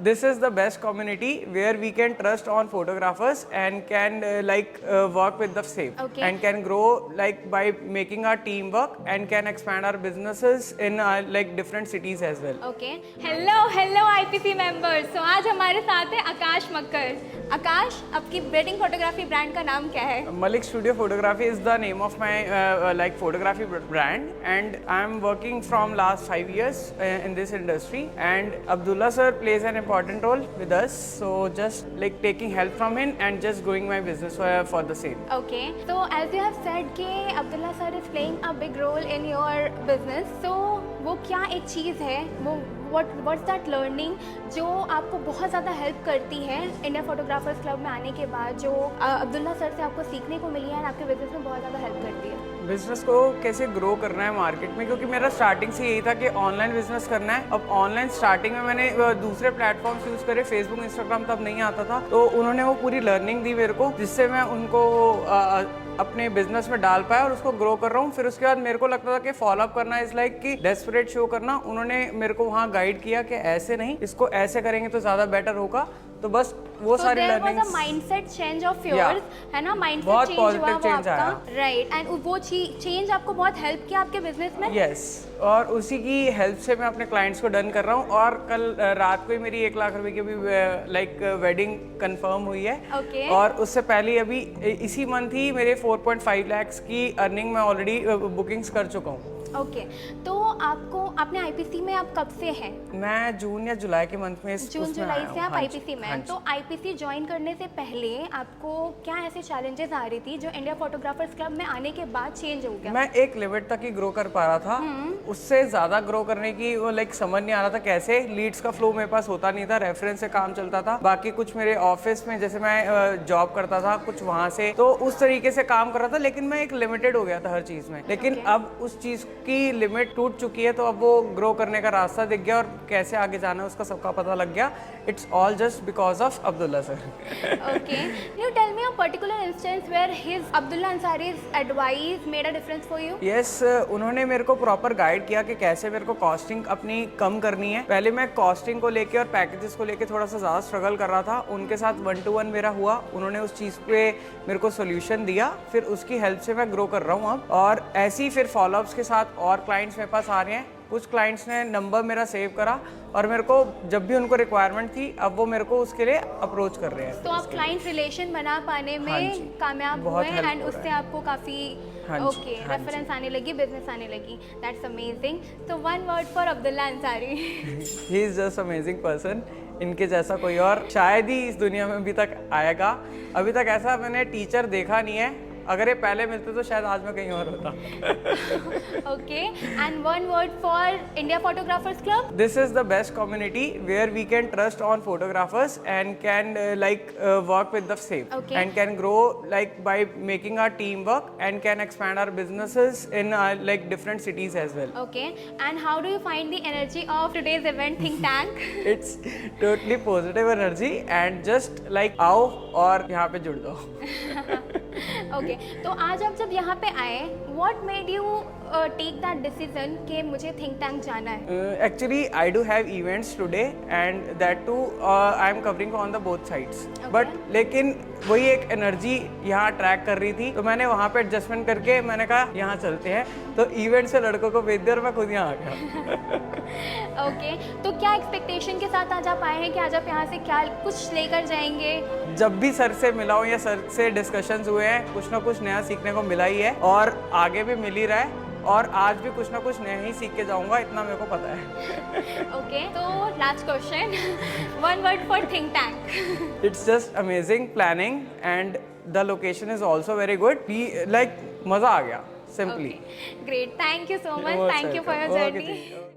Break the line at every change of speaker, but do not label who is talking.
this is the best community where we can trust on photographers and can work with the same and can grow like by making our team work and can expand our businesses in like different cities as well.
Okay. Hello IPC members. So आज हमारे साथ है आकाश मक्कर. आकाश, आपकी wedding photography brand का नाम क्या है?
Malik Studio Photography is the name of my like photography brand, and I am working from last 5 years in this industry, and Abdullah sir plays an important role with us, so just like taking help from him and just growing my business for the same.
Okay, so as you have said कि Abdullah sir is playing a big role in your business, so वो क्या एक चीज़ है, वो what's that learning जो आपको बहुत ज़्यादा हेल्प करती है इंडिया फोटोग्राफर्स क्लब में आने के बाद, जो अब्दुल्ला सर से आपको सीखने को मिली है और आपके बिजनेस में बहुत ज़्यादा हेल्प करती है?
बिजनेस को कैसे ग्रो करना है मार्केट में, क्योंकि मेरा स्टार्टिंग से यही था कि ऑनलाइन बिजनेस करना है। अब ऑनलाइन स्टार्टिंग में मैंने दूसरे प्लेटफॉर्म्स यूज़ करे, फेसबुक इंस्टाग्राम तब नहीं आता था, तो उन्होंने वो पूरी लर्निंग दी मेरे को, जिससे मैं उनको अपने बिजनेस में डाल पाया और उसको ग्रो कर रहा हूँ। फिर उसके बाद मेरे को लगता था कि फॉलोअप करना इज लाइक कि डेस्परेट शो करना। उन्होंने मेरे को वहाँ गाइड किया कि ऐसे नहीं, इसको ऐसे करेंगे तो ज़्यादा बेटर होगा। तो बस वो सारी learnings,
mindset change of yours, है ना, माइंडसेट चेंज हुआ वो आपका, राइट, एंड वो चेंज आपको बहुत हेल्प किया आपके बिजनेस में।
यस, और उसी की हेल्प से मैं अपने क्लाइंट्स को डन कर रहा हूँ। और कल रात को ही मेरी 1 लाख रुपए की भी लाइक वेडिंग कंफर्म हुई है। और उससे पहले अभी इसी मंथ ही मेरे 4.5 लाख की अर्निंग मैं ऑलरेडी बुकिंग्स कर चुका हूँ।
ओके, तो आपने आईपीसी में आप कब से हैं?
मैं जून या जुलाई के मंथ में
जून जुलाई से आप आईपीसी में हैं। तो आईपीसी ज्वाइन करने से पहले आपको क्या ऐसे चैलेंजेस आ रही थी जो इंडिया फोटोग्राफर्स क्लब में आने के बाद चेंज हो गया?
मैं एक लिमिट तक ही ग्रो कर पा रहा था, उससे ज़्यादा ग्रो करने की वो लाइक समझ नहीं आ रहा था कैसे। लीड्स का फ्लो मेरे पास होता नहीं था, रेफरेंस से काम चलता था। बाकी कुछ मेरे ऑफिस में जैसे मैं जॉब करता था कुछ वहाँ से, तो उस तरीके से काम कर रहा था, लेकिन मैं एक लिमिटेड हो गया था हर चीज़ में। लेकिन अब उस चीज़ की लिमिट टूट चुकी है, तो अब वो ग्रो करने का रास्ता दिख गया और कैसे आगे जाना है उसका सबका पता लग गया। It's all just because of Abdullah sir.
Okay, you tell me a particular instance where his Abdullah Ansari's advice made a difference for you?
Yes, उन्होंने मेरे को प्रॉपर गाइड किया कि कैसे मेरे को कॉस्टिंग अपनी कम करनी है। पहले मैं कॉस्टिंग को लेके और पैकेजेस को लेके थोड़ा सा ज़्यादा स्ट्रगल कर रहा था। उनके साथ 1-to-1 मेरा हुआ, उन्होंने उस चीज़ पे मेरे को सोल्यूशन दिया, फिर उसकी हेल्प से मैं ग्रो कर रहा हूँ अब। और ऐसे ही फिर फॉलोअप्स के साथ और क्लाइंट्स मेरे पास आ रहे हैं। कुछ क्लाइंट्स ने नंबर मेरा सेव करा और मेरे को जब भी उनको रिक्वायरमेंट थी, अब वो मेरे को उसके लिए अप्रोच कर रहे हैं।
तो आप क्लाइंट रिलेशन बना पाने में कामयाब हुए एंड उससे आपको काफ़ी ओके रेफरेंस आने लगी, बिजनेस आने लगी। That's amazing. So one word for Abdullah Ansari.
He is just amazing person. इनके जैसा कोई और शायद ही इस दुनिया में अभी तक आएगा। अभी तक ऐसा मैंने टीचर देखा नहीं है। अगर ये पहले मिलते तो शायद आज मैं कहीं और होता।
Okay, and one word for India photographers club?
This is the best community where we can trust on photographers and can like work with the same and can grow like by making our team work and can expand our businesses in like different cities as well.
Okay, and how do you find the energy of today's event think tank?
It's totally positive energy and just like आओ और यहाँ पे जुड़ जाओ।
Okay, तो आज आप जब यहाँ पे आए, what made you take that decision कि मुझे थिंक टैंक जाना है?
Actually I do have events today and that too I am covering on the both sides, but लेकिन वही एक एनर्जी यहाँ ट्रैक कर रही थी, तो मैंने वहाँ पे एडजस्टमेंट करके मैंने कहा यहाँ चलते हैं। तो इवेंट से लड़कों को भेज दिया और मैं खुद यहाँ आ गया।
ओके, तो क्या एक्सपेक्टेशन के साथ आज आप आए हैं कि आज आप यहाँ से क्या कुछ लेकर जाएंगे?
जब भी सर से मिला हूँ या सर से डिस्कशंस हुए हैं, कुछ ना कुछ नया सीखने को मिला ही है और आगे भी मिल ही रहा है, और आज भी कुछ ना कुछ नया ही सीख के जाऊंगा, इतना मेरे को पता है।
ओके, तो last question, one word for think tank?
It's just amazing planning and the location is also very good. Like मजा आ गया simply.
Great, thank you so much, thank you for your journey.